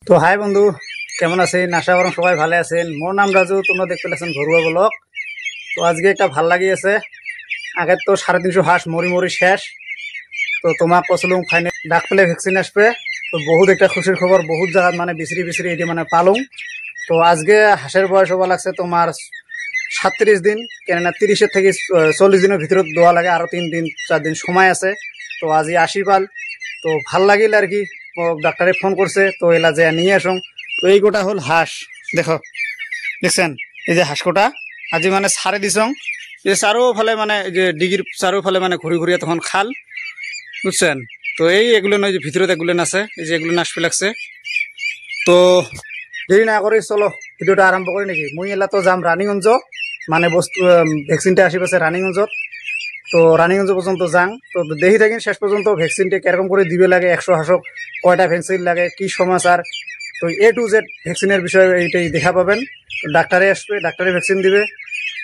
তো হাই বন্ধু, কেমন আছেন? আশা করুন সবাই ভালো আছেন। মোর নাম রাজু, তোমরা দেখতে পাচ্ছেন ঘরুয়া ব্লগ। তো আজকে একটা ভাল লাগি আছে। আগে তো 350 হাঁস মরি মরি শেষ। তো তোমাক কছিলাম ফাইনে ডাক পেলে ভ্যাকসিন আসবে। তো বহুত একটা খুশির খবর, বহুত জায়গা মানে বিচরি বিচরি এটি মানে পালুম। তো আজকে হাঁসের বয়স হওয়া লাগছে তোমার 37 দিন, কেননা 30 থেকে 40 দিনের ভিতরে দেওয়া লাগে, আরো 3 দিন 4 দিন সময় আছে। তো আজি 80 পাল। তো ভাল লাগিল আর কি। ডাক্তারে ফোন করছে, তো এলা যে নিয়ে আসুন। তো এই গোটা হল হাঁস, দেখো দেখছেন, এই যে হাঁস কোটা আজি মানে ছাড়ে দিছং। এই চারোফালে মানে যে ডিগির চারোফালে মানে ঘুরি ঘুরিয়ে তখন খাল, বুঝছেন। তো এই এগুলো নয় যে ভিতরে এগুলো আছে, এই যে এগুলো আসবে লাগছে। তো দেরি না করে চলো ভিডিওটা আরম্ভ করি নাকি। মুই এলা তো যাম রানীগঞ্জ, মানে বস্তু ভ্যাকসিনটা আসি পাচ্ছে রানীগঞ্জত। তো রানীগঞ্জ পর্যন্ত যাং। তো দেখি থাকি শেষ পর্যন্ত ভ্যাকসিনটা কিরকম করে দিবে লাগে, 100 হাঁসক কয়টা ভ্যাকসিন লাগে, কি সমাচার। তো A to Z ভ্যাকসিনের বিষয়ে এইটাই দেখা পাবেন। তো ডাক্তারে আসবে, ডাক্তারে ভ্যাকসিন দিবে।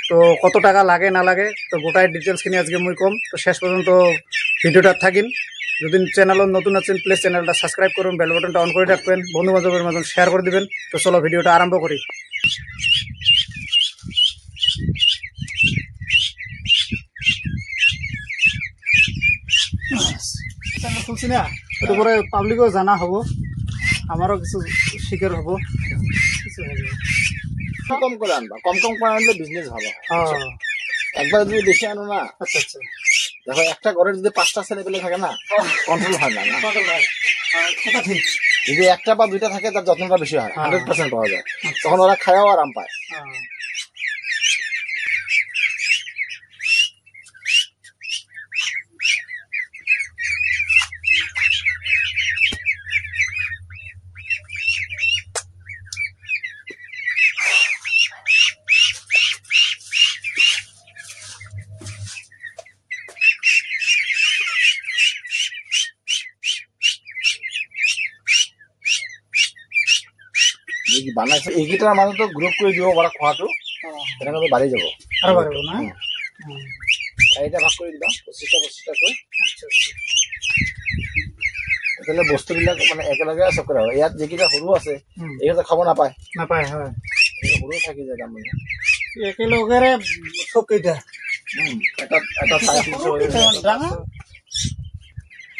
তো কত টাকা লাগে না লাগে, তো গোটাই ডিটেলসখিনি আজকে মুই কম। তো শেষ পর্যন্ত ভিডিওটা থাকিন। যদি চ্যানেলত নতুন আছেন প্লিজ চ্যানেলটা সাবস্ক্রাইব করুন, বেল বাটনটা অন করে রাখবেন, বন্ধু বান্ধবের মতন শেয়ার করে দিবেন। তো চলো ভিডিওটা আরম্ভ করি। খুলছি না, এটা পরে পাবলিকও জানা হবো, আমারও কিছু শিকার হবো, কিছু হবে। কম করে আনবা, কম কম করে আনলে বিজনেস ভালো হয়। একবার যদি বেশি আনো না, আচ্ছা আচ্ছা, দেখো একটা ঘরের যদি 5টা ছেলে পেলে থাকে না, কন্ট্রোল হয় না। কথা ঠিক। যদি একটা বা দুইটা থাকে তার যত্নটা বেশি হয়, 100% পাওয়া যায়। তখন ওরা খায়াও আরাম পায়। বানাইছে এইকেইটাৰ মাজতো গ্ৰুপ কৰি দিব পাৰা খোৱাটো, তেনেকৈ বাঢ়ি যাব আৰু বাঢ়িব না। 4টা ভাগ কৰি দিবা, 25টা কৈ। তেতিয়াহ'লে বস্তুবিলাক মানে একেলগে চব কৰা হয়। ইয়াত যিকেইটা সৰু আছে এইকেইটা খাব নাপায়, নাপায় হয়, সৰু থাকি যায় তাৰমানে। একেলগে চব কেইটা এটা 350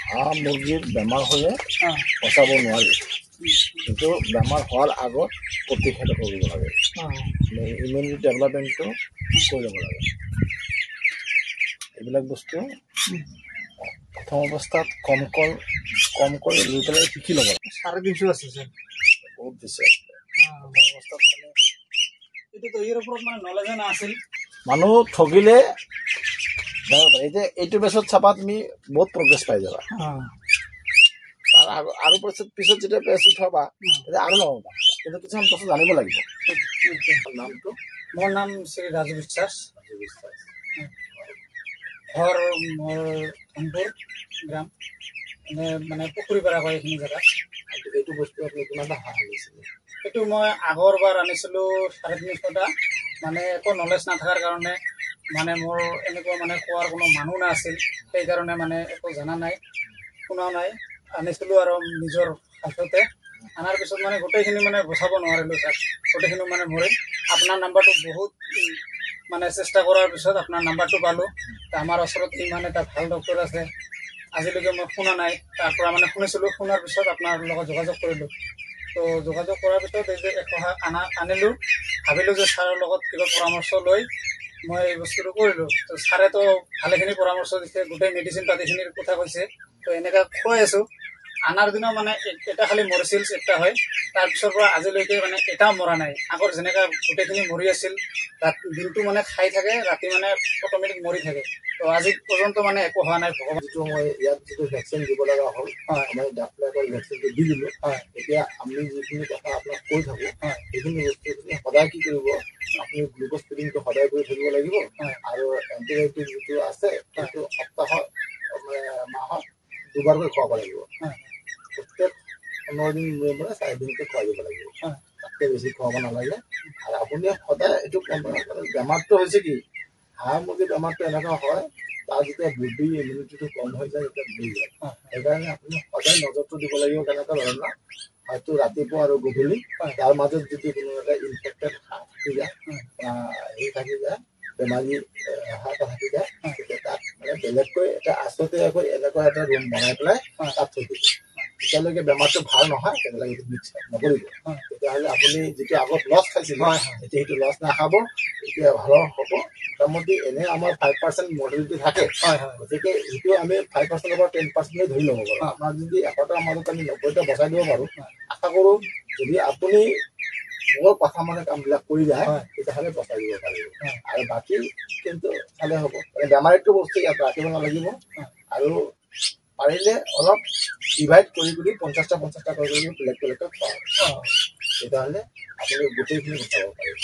হাঁহ মুৰ্গীৰ বেমাৰ হ'লে বচাব নোৱাৰি, কিন্তু বেমাৰ হোৱাৰ আগত প্ৰতিষেধক কৰিব লাগে, ইমিউনিটি ডেভেলপমেণ্টটো কৰি ল'ব লাগে। এইবিলাক বস্তু প্ৰথম অৱস্থাত কমকৈ লৈ পেলাই শিকি ল'ব লাগে। 350 আছে স্যাৰ, বহুত দিছে প্ৰথম অৱস্থাত। মানে এইটো ইয়াৰ ওপৰত মানে নলেজে নাছিল। মানুহ ঠগিলে এই যে এইটো বেছত চাবা তুমি বহুত প্ৰগ্ৰেছ পাই যাবা। আৰু পিছত যেতিয়া বেছ উঠাবা তেতিয়া আৰু নহ'বা, কিন্তু কিছুমান বস্তু জানিব লাগিব। নামটো? মোৰ নাম শ্ৰী ৰাজু বিশ্বাস, ঘৰ মোৰ ধনপুৰ গ্ৰাম, মানে পুখুৰীপাৰা কয় এইখিনি জেগা। এইটো বস্তু আপুনি কিমানটা হাঁহ আনিছিলে? এইটো মই আগৰবাৰ আনিছিলোঁ 350টা। মানে একো নলেজ নাথাকাৰ কাৰণে, মানে মোৰ এনেকুৱা মানে কোৱাৰ কোনো মানুহ নাছিল, সেইকাৰণে মানে একো জনা নাই, শুনা নাই। আনিছিলোঁ আৰু নিজৰ হাততে। আনাৰ পিছত মানে গোটেইখিনি মানে বচাব নোৱাৰিলোঁ ছাৰ, গোটেইখিনি মানে মৰিল। আপোনাৰ নাম্বাৰটো বহুত মানে চেষ্টা কৰাৰ পিছত আপোনাৰ নাম্বাৰটো পালোঁ। আমাৰ ওচৰত ইমান এটা ভাল ডক্টৰ আছে, আজিলৈকে মই শুনা নাই, তাৰ পৰা মানে শুনিছিলোঁ। শুনাৰ পিছত আপোনাৰ লগত যোগাযোগ কৰিলোঁ। তো যোগাযোগ কৰাৰ পিছত এই যে 100 হাঁহ আনিলোঁ। ভাবিলোঁ যে ছাৰৰ লগত কিবা পৰামৰ্শ লৈ মই এই বস্তুটো কৰিলোঁ। তো ছাৰেতো ভালেখিনি পৰামৰ্শ দিছে, গোটেই মেডিচিন পাতিখিনিৰ কথা কৈছে। তো এনেকৈ খুৱাই আছোঁ। আনাৰ দিনা মানে এটা খালি মৰিছিল, চেষ্টা হয়। তাৰপিছৰ পৰা আজিলৈকে মানে এটাও মৰা নাই। আগৰ যেনেকৈ গোটেইখিনি মৰি আছিল, দিনটো মানে খাই থাকে, ৰাতি মানে অট'মেটিক মৰি থাকে। তো আজি পৰ্যন্ত মানে একো হোৱা নাই। ভগৱান, যিটো মই ইয়াত যিটো ভেকচিন দিব লগা হ'ল, মই ডাক্তৰৰ ভেকচিনটো দি দিলোঁ। এতিয়া আমি যিখিনি কথা আপোনাক কৈ থাকোঁ, সেইখিনি বস্তুখিনি সদায় কি কৰিব, আপুনি গ্লুক'জ ফিডিংটো সদায় কৰি থাকিব লাগিব। আৰু এণ্টিবায়'টিক যিটো আছে সেইটো সপ্তাহত মানে মাহত 2বাৰকৈ খুৱাব লাগিব। প্ৰত্যেক 15 দিন মূৰে মূৰে 4 দিনকৈ খুৱাই দিব লাগিব, তাতকৈ বেছি খুৱাব নালাগে। আৰু আপুনি সদায় এইটো বেমাৰটো হৈছে কি, হাঁহ মুৰ্গীৰ বেমাৰটো এনেকুৱা হয়, তাৰ যেতিয়া বডি ইমিউনিটিটো কম হৈ যায়, তেতিয়া মৰি যায়। সেইকাৰণে আপুনি সদায় নজৰটো দিব লাগিব কেনেকুৱা ধৰণৰ হয়তো ৰাতিপুৱা আৰু গধূলি তাৰ মাজত যদি কোনো এটা ইনফেক্টেড হাঁহ থাকি যায় সেই থাকি যায় বেমাৰী হাঁহ এটা থাকি যায় তেতিয়া তাক মানে বেলেগকৈ এটা আছতীয়াকৈ এনেকুৱা এটা ৰুম বনাই পেলাই তাত থৈ দিব যেতিয়ালৈকে বেমাৰটো ভাল নহয় তেতিয়ালৈকে এইটো মিক্স নকৰিব তেতিয়াহ'লে আপুনি যিটো আগত লছ খাইছিল এতিয়া সেইটো লছ নাখাব এতিয়া ভাল হ'ব মোটামুটি এনে আমাৰ 5% মৰ্টেলিটি থাকে গতিকে এইটো আমি 5%ৰ পৰা 10% ধৰি ল'ব পাৰোঁ আপোনাৰ যদি 100টাৰ মাজত আমি 90টা বচাই দিব পাৰোঁ আশা কৰোঁ যদি আপুনি মোৰ কথা মানে কামবিলাক কৰি যায় তেতিয়াহ'লে বচাই দিব পাৰিব আৰু বাকী কিন্তু চালে হ'ব বেমাৰীটো বস্তু ইয়াত ৰাখিব নালাগিব আৰু পাৰিলে অলপ ডিভাইড কৰি 50টা কৰি বেলেগ বেলেগকৈ খোৱা তেতিয়াহ'লে আপুনি গোটেইখিনি বচাব পাৰিব